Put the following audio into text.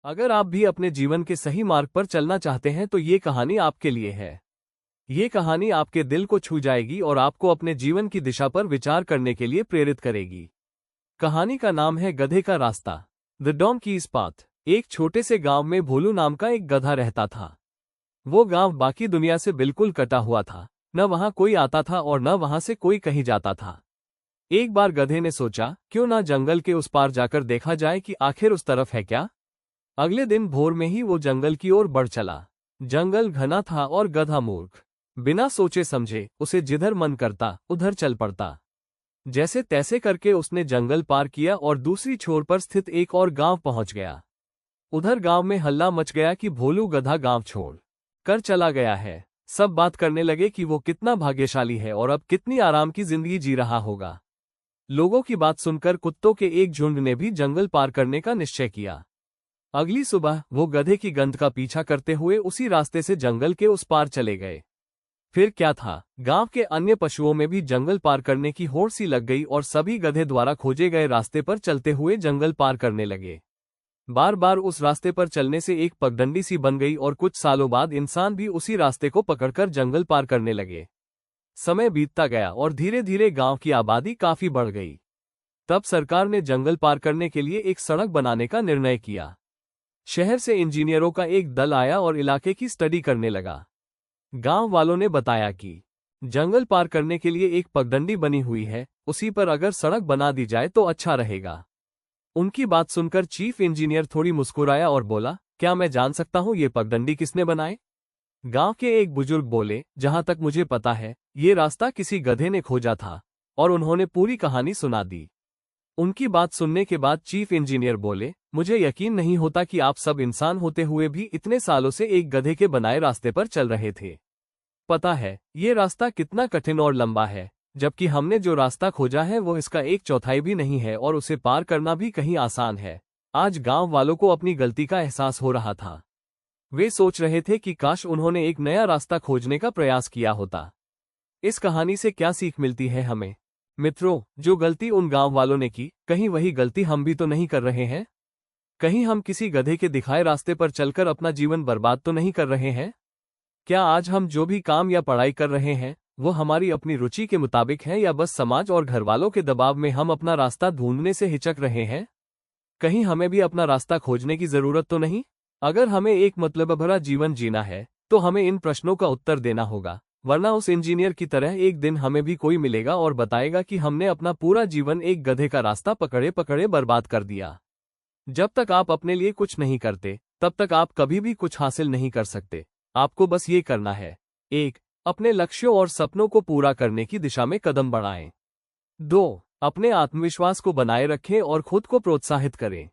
अगर आप भी अपने जीवन के सही मार्ग पर चलना चाहते हैं तो ये कहानी आपके लिए है। ये कहानी आपके दिल को छू जाएगी और आपको अपने जीवन की दिशा पर विचार करने के लिए प्रेरित करेगी। कहानी का नाम है गधे का रास्ता, द डोंकीज पाथ। एक छोटे से गांव में भोलू नाम का एक गधा रहता था। वो गांव बाकी दुनिया से बिल्कुल कटा हुआ था। न वहां कोई आता था और न वहां से कोई कहीं जाता था। एक बार गधे ने सोचा, क्यों ना जंगल के उस पार जाकर देखा जाए कि आखिर उस तरफ है क्या। अगले दिन भोर में ही वो जंगल की ओर बढ़ चला। जंगल घना था और गधा मूर्ख बिना सोचे समझे उसे जिधर मन करता उधर चल पड़ता। जैसे तैसे करके उसने जंगल पार किया और दूसरी छोर पर स्थित एक और गांव पहुंच गया। उधर गांव में हल्ला मच गया कि भोलू गधा गांव छोड़ कर चला गया है। सब बात करने लगे कि वो कितना भाग्यशाली है और अब कितनी आराम की जिंदगी जी रहा होगा। लोगों की बात सुनकर कुत्तों के एक झुंड ने भी जंगल पार करने का निश्चय किया। अगली सुबह वो गधे की गंध का पीछा करते हुए उसी रास्ते से जंगल के उस पार चले गए। फिर क्या था, गांव के अन्य पशुओं में भी जंगल पार करने की होड़ सी लग गई और सभी गधे द्वारा खोजे गए रास्ते पर चलते हुए जंगल पार करने लगे। बार बार उस रास्ते पर चलने से एक पगडंडी सी बन गई और कुछ सालों बाद इंसान भी उसी रास्ते को पकड़कर जंगल पार करने लगे। समय बीतता गया और धीरे धीरे गांव की आबादी काफी बढ़ गई। तब सरकार ने जंगल पार करने के लिए एक सड़क बनाने का निर्णय किया। शहर से इंजीनियरों का एक दल आया और इलाके की स्टडी करने लगा। गांव वालों ने बताया कि जंगल पार करने के लिए एक पगडंडी बनी हुई है, उसी पर अगर सड़क बना दी जाए तो अच्छा रहेगा। उनकी बात सुनकर चीफ इंजीनियर थोड़ी मुस्कुराया और बोला, क्या मैं जान सकता हूं ये पगडंडी किसने बनाई? गांव के एक बुजुर्ग बोले, जहां तक मुझे पता है ये रास्ता किसी गधे ने खोजा था। और उन्होंने पूरी कहानी सुना दी। उनकी बात सुनने के बाद चीफ इंजीनियर बोले, मुझे यकीन नहीं होता कि आप सब इंसान होते हुए भी इतने सालों से एक गधे के बनाए रास्ते पर चल रहे थे। पता है ये रास्ता कितना कठिन और लंबा है, जबकि हमने जो रास्ता खोजा है वो इसका 1/4 भी नहीं है और उसे पार करना भी कहीं आसान है। आज गांव वालों को अपनी गलती का एहसास हो रहा था। वे सोच रहे थे कि काश उन्होंने एक नया रास्ता खोजने का प्रयास किया होता। इस कहानी से क्या सीख मिलती है हमें? मित्रों, जो गलती उन गांव वालों ने की, कहीं वही गलती हम भी तो नहीं कर रहे हैं? कहीं हम किसी गधे के दिखाए रास्ते पर चलकर अपना जीवन बर्बाद तो नहीं कर रहे हैं? क्या आज हम जो भी काम या पढ़ाई कर रहे हैं वो हमारी अपनी रुचि के मुताबिक है या बस समाज और घरवालों के दबाव में हम अपना रास्ता ढूंढने से हिचक रहे हैं? कहीं हमें भी अपना रास्ता खोजने की जरूरत तो नहीं? अगर हमें एक मतलब भरा जीवन जीना है तो हमें इन प्रश्नों का उत्तर देना होगा, वरना उस इंजीनियर की तरह एक दिन हमें भी कोई मिलेगा और बताएगा कि हमने अपना पूरा जीवन एक गधे का रास्ता पकड़े पकड़े बर्बाद कर दिया। जब तक आप अपने लिए कुछ नहीं करते तब तक आप कभी भी कुछ हासिल नहीं कर सकते। आपको बस ये करना है, 1. अपने लक्ष्यों और सपनों को पूरा करने की दिशा में कदम बढ़ाएं। 2. अपने आत्मविश्वास को बनाए रखें और खुद को प्रोत्साहित करें।